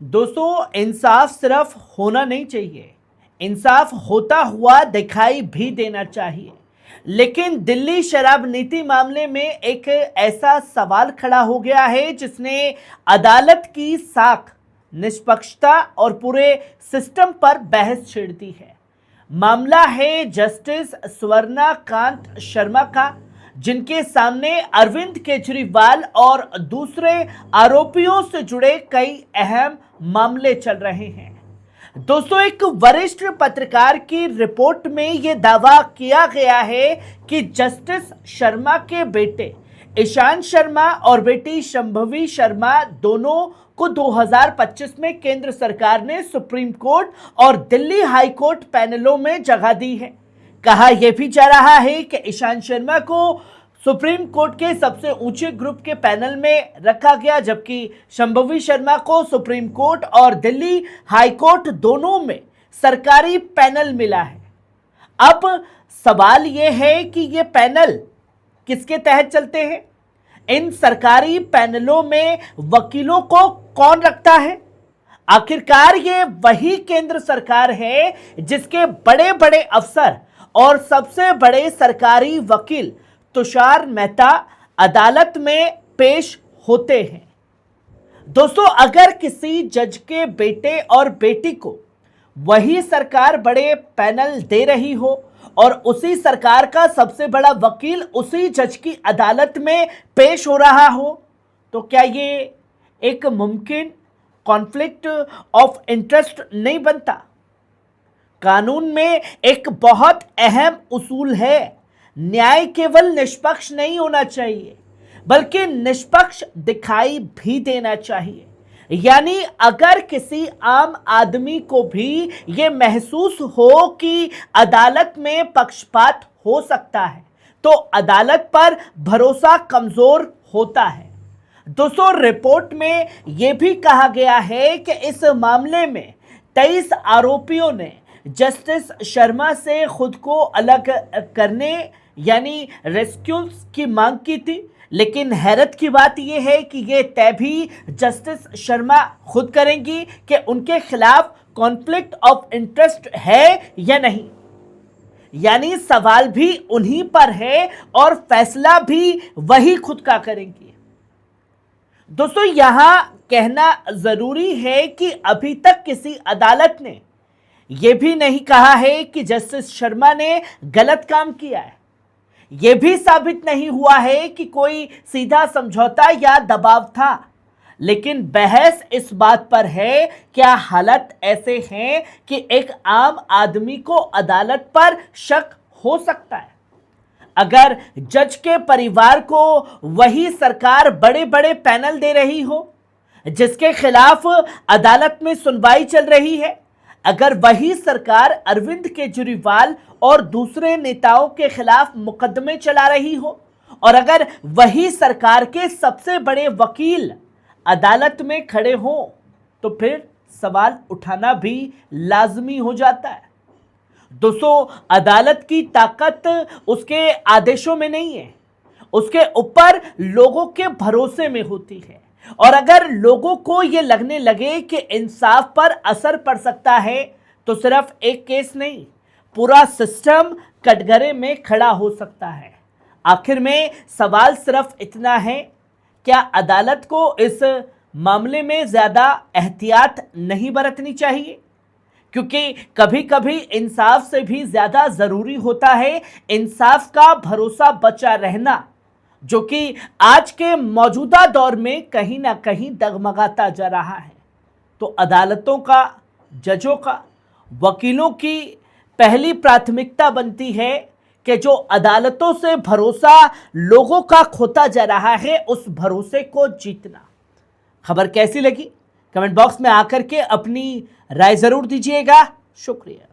दोस्तों, इंसाफ सिर्फ होना नहीं चाहिए, इंसाफ होता हुआ दिखाई भी देना चाहिए। लेकिन दिल्ली शराब नीति मामले में एक ऐसा सवाल खड़ा हो गया है जिसने अदालत की साख, निष्पक्षता और पूरे सिस्टम पर बहस छेड़ दी है। मामला है जस्टिस स्वर्णाकांत शर्मा का, जिनके सामने अरविंद केजरीवाल और दूसरे आरोपियों से जुड़े कई अहम मामले चल रहे हैं। दोस्तों, एक वरिष्ठ पत्रकार की रिपोर्ट में यह दावा किया गया है कि जस्टिस शर्मा के बेटे ईशान शर्मा और बेटी शंभवी शर्मा दोनों को 2025 में केंद्र सरकार ने सुप्रीम कोर्ट और दिल्ली हाई कोर्ट पैनलों में जगह दी है। कहा यह भी जा रहा है कि ईशान शर्मा को सुप्रीम कोर्ट के सबसे ऊंचे ग्रुप के पैनल में रखा गया, जबकि शंभवी शर्मा को सुप्रीम कोर्ट और दिल्ली हाई कोर्ट दोनों में सरकारी पैनल मिला है। अब सवाल यह है कि ये पैनल किसके तहत चलते हैं? इन सरकारी पैनलों में वकीलों को कौन रखता है? आखिरकार ये वही केंद्र सरकार है जिसके बड़े बड़े अफसर और सबसे बड़े सरकारी वकील तुषार मेहता अदालत में पेश होते हैं। दोस्तों, अगर किसी जज के बेटे और बेटी को वही सरकार बड़े पैनल दे रही हो और उसी सरकार का सबसे बड़ा वकील उसी जज की अदालत में पेश हो रहा हो, तो क्या ये एक मुमकिन कॉन्फ्लिक्ट ऑफ इंटरेस्ट नहीं बनता? कानून में एक बहुत अहम उसूल है, न्याय केवल निष्पक्ष नहीं होना चाहिए बल्कि निष्पक्ष दिखाई भी देना चाहिए। यानी अगर किसी आम आदमी को भी यह महसूस हो कि अदालत में पक्षपात हो सकता है तो अदालत पर भरोसा कमजोर होता है। दोस्तों, रिपोर्ट में यह भी कहा गया है कि इस मामले में 23 आरोपियों ने जस्टिस शर्मा से खुद को अलग करने यानी रेस्क्यूज की मांग की थी, लेकिन हैरत की बात यह है कि यह तय भी जस्टिस शर्मा खुद करेंगी कि उनके खिलाफ कॉन्फ्लिक्ट ऑफ इंटरेस्ट है या नहीं। यानी सवाल भी उन्हीं पर है और फैसला भी वही खुद का करेंगी। दोस्तों, यहां कहना जरूरी है कि अभी तक किसी अदालत ने यह भी नहीं कहा है कि जस्टिस शर्मा ने गलत काम किया है। यह भी साबित नहीं हुआ है कि कोई सीधा समझौता या दबाव था, लेकिन बहस इस बात पर है क्या हालत ऐसे हैं कि एक आम आदमी को अदालत पर शक हो सकता है। अगर जज के परिवार को वही सरकार बड़े बड़े पैनल दे रही हो जिसके खिलाफ अदालत में सुनवाई चल रही है, अगर वही सरकार अरविंद केजरीवाल और दूसरे नेताओं के खिलाफ मुकदमे चला रही हो और अगर वही सरकार के सबसे बड़े वकील अदालत में खड़े हो, तो फिर सवाल उठाना भी लाजमी हो जाता है। दोस्तों, अदालत की ताकत उसके आदेशों में नहीं है, उसके ऊपर लोगों के भरोसे में होती है। और अगर लोगों को यह लगने लगे कि इंसाफ पर असर पड़ सकता है तो सिर्फ एक केस नहीं, पूरा सिस्टम कटघरे में खड़ा हो सकता है। आखिर में सवाल सिर्फ इतना है, क्या अदालत को इस मामले में ज्यादा एहतियात नहीं बरतनी चाहिए? क्योंकि कभी कभी इंसाफ से भी ज्यादा जरूरी होता है इंसाफ का भरोसा बचा रहना, जो कि आज के मौजूदा दौर में कहीं ना कहीं डगमगाता जा रहा है। तो अदालतों का, जजों का, वकीलों की पहली प्राथमिकता बनती है कि जो अदालतों से भरोसा लोगों का खोता जा रहा है उस भरोसे को जीतना। खबर कैसी लगी? कमेंट बॉक्स में आकर के अपनी राय जरूर दीजिएगा। शुक्रिया।